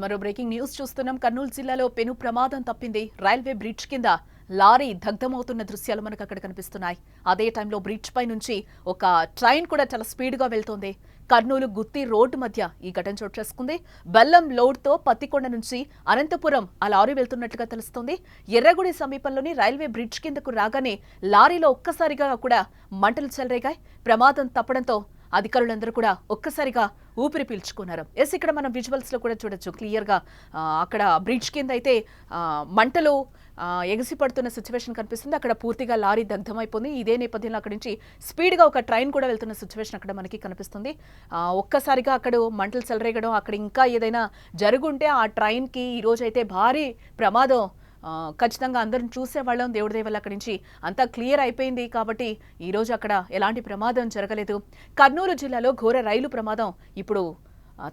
మరో breaking news చూస్తున్నాం. కర్నూలు జిల్లాలో పెను ప్రమాదం తప్పింది. రైల్వే బ్రిడ్జ్ కింద లారీ దగ్ధమవుతున్న దృశ్యాలు మనకు అక్కడ కనిపిస్తున్నాయి. అదే టైంలో బ్రిడ్జ్ పై నుంచి ఒక ట్రైన్ కూడా చాలా స్పీడ్ గా వెళ్తోంది. కర్నూలు గుత్తి రోడ్డు మధ్య ఈ ఘటన చోటు చేసుకుంది. బెల్లం లోడ్ తో పత్తికొండ నుంచి అనంతపురం ఆ లారీ వెళ్తున్నట్లుగా తెలుస్తోంది. ఎర్రగుడి సమీపంలోని రైల్వే బ్రిడ్జ్ కిందకు రాగానే లారీలో ఒక్కసారిగా కూడా మంటలు చెలరేగాయి. ప్రమాదం తప్పడంతో అధికారులందరూ కూడా ఒక్కసారిగా ఊపిరి పీల్చుకున్నారు. ఇక్కడ మనం విజువల్స్ లో కూడా చూడొచ్చు క్లియర్ గా. అక్కడ బ్రిడ్జ్ కింద అయితే మంటలు ఎగసి పడుతున్న సిచ్యువేషన్ కనిపిస్తుంది. అక్కడ పూర్తిగా లారీ దగ్ధమైపోయింది. ఇదే నేపథ్యంలో అక్కడి నుంచి స్పీడ్ గా ఒక ట్రైన్ కూడా వెళ్తున్న సిచ్యువేషన్ అక్కడ మనకి కనిపిస్తుంది. ఒక్కసారిగా అక్కడ మంటలు చెలరేగడం, అక్కడ ఇంకా ఏదైనా జరుగుంటే ఆ ట్రైన్ కి ఈ రోజు అయితే భారీ ప్రమాదం ఖచ్చితంగా అందరం చూసేవాళ్ళం. దేవుడి దయ వల్ల అక్కడి నుంచి అంతా క్లియర్ అయిపోయింది. కాబట్టి ఈరోజు అక్కడ ఎలాంటి ప్రమాదం జరగలేదు. కర్నూలు జిల్లాలో ఘోర రైలు ప్రమాదం ఇప్పుడు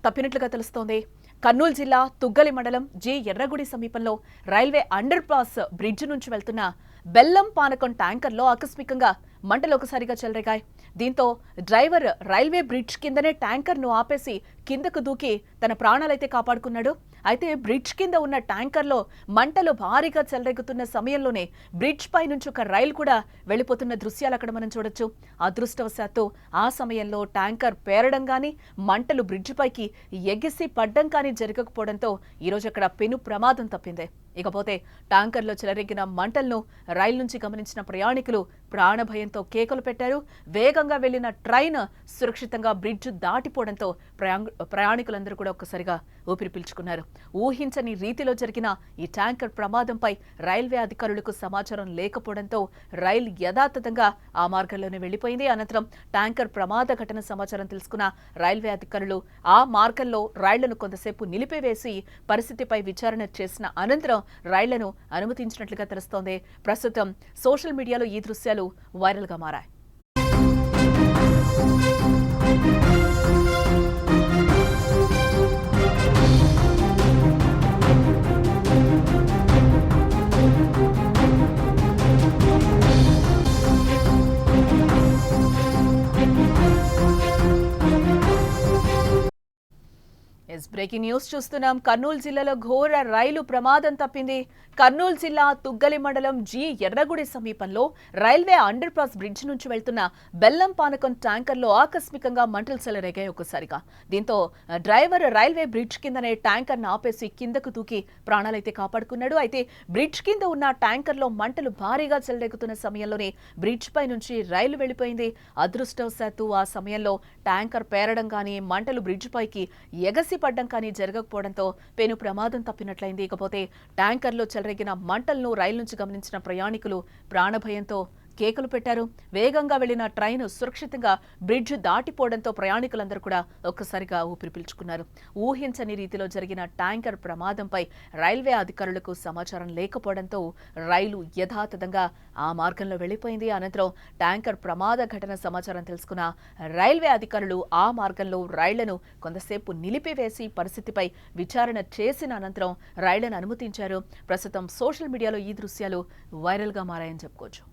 తప్పినట్లుగా తెలుస్తోంది. కర్నూలు జిల్లా తుగ్గలి మండలం జి ఎర్రగుడి సమీపంలో రైల్వే అండర్ పాస్ బ్రిడ్జ్ నుంచి వెళ్తున్న బెల్లం పానకం ట్యాంకర్లో ఆకస్మికంగా మంటలు ఒకసారిగా చెలరేగాయి. దీంతో డ్రైవర్ రైల్వే బ్రిడ్జ్ కిందనే ట్యాంకర్ను ఆపేసి కిందకు దూకి తన ప్రాణాలైతే కాపాడుకున్నాడు. అయితే బ్రిడ్జ్ కింద ఉన్న ట్యాంకర్లో మంటలు భారీగా చెలరేగుతున్న సమయంలోనే బ్రిడ్జ్ పై నుంచి ఒక రైలు కూడా వెళ్లిపోతున్న దృశ్యాలు అక్కడ మనం చూడొచ్చు. అదృష్టవశాత్తు ఆ సమయంలో ట్యాంకర్ పేరడం కానీ మంటలు బ్రిడ్జ్ పైకి ఎగిసి పడ్డం కానీ జరగకపోవడంతో ఈరోజు అక్కడ పెను ప్రమాదం తప్పింది. ఇకపోతే ట్యాంకర్లో చెలరేగిన మంటలను రైలు నుంచి గమనించిన ప్రయాణికులు ప్రాణభయంతో కేకలు పెట్టారు. వేగంగా వెళ్లిన ట్రైన్ సురక్షితంగా బ్రిడ్జ్ దాటిపోవడంతో ప్రయాణికులందరూ కూడా ఒక్కసారిగా ఊపిరి పీల్చుకున్నారు. ఊహించని రీతిలో జరిగిన ఈ ట్యాంకర్ ప్రమాదంపై రైల్వే అధికారులకు సమాచారం లేకపోవడంతో రైలు యథాతథంగా ఆ మార్గంలోనే వెళ్లిపోయింది. అనంతరం ట్యాంకర్ ప్రమాద ఘటన సమాచారం తెలుసుకున్న రైల్వే అధికారులు ఆ మార్గంలో రైళ్లను కొంతసేపు నిలిపివేసి పరిస్థితిపై విచారణ చేసిన అనంతరం రైళ్లను అనుమతించినట్లుగా తెలుస్తోంది. ప్రస్తుతం సోషల్ మీడియాలో ఈ దృశ్యాలు వైరల్ గా మారాయి. బ్రేకింగ్ న్యూస్ చూస్తున్నాం. కర్నూలు జిల్లాలో ఘోర రైలు ప్రమాదం తప్పింది. కర్నూలు జిల్లా తుగ్గలి మండలం జి ఎర్రగుడి సమీపంలో రైల్వే అండర్ పాస్ బ్రిడ్జ్ నుంచి వెళ్తున్న బెల్లం పానకం ట్యాంకర్లో ఆకస్మికంగా మంటలు చెలరేగాయి ఒక్కసారిగా. దీంతో డ్రైవర్ రైల్వే బ్రిడ్జ్ కిందనే ట్యాంకర్ను ఆపేసి కిందకు దూకి ప్రాణాలైతే కాపాడుకున్నాడు. అయితే బ్రిడ్జ్ కింద ఉన్న ట్యాంకర్లో మంటలు భారీగా చెలరేగుతున్న సమయంలోనే బ్రిడ్జ్ పై నుంచి రైలు వెళ్లిపోయింది. అదృష్టవశాత్తు ఆ సమయంలో ట్యాంకర్ పేరడం కానీ మంటలు బ్రిడ్జ్ పైకి ఎగసి పడ్డం కానీ జరగకపోవడంతో పెను ప్రమాదం తప్పినట్లయింది. ఇకపోతే ట్యాంకర్లో చెలరేగిన మంటలను రైలు నుంచి గమనించిన ప్రయాణికులు ప్రాణభయంతో కేకలు పెట్టారు. వేగంగా వెళ్లిన ట్రైన్ సురక్షితంగా బ్రిడ్జ్ దాటిపోవడంతో ప్రయాణికులందరూ కూడా ఒక్కసారిగా ఊపిరి పీల్చుకున్నారు. ఊహించని రీతిలో జరిగిన ట్యాంకర్ ప్రమాదంపై రైల్వే అధికారులకు సమాచారం లేకపోవడంతో రైలు యథాతథంగా ఆ మార్గంలో వెళ్లిపోయింది. అనంతరం ట్యాంకర్ ప్రమాద ఘటన సమాచారం తెలుసుకున్న రైల్వే అధికారులు ఆ మార్గంలో రైళ్లను కొంతసేపు నిలిపివేసి పరిస్థితిపై విచారణ చేసిన అనంతరం రైళ్లను అనుమతించారు. ప్రస్తుతం సోషల్ మీడియాలో ఈ దృశ్యాలు వైరల్ గా మారాయని చెప్పుకోవచ్చు.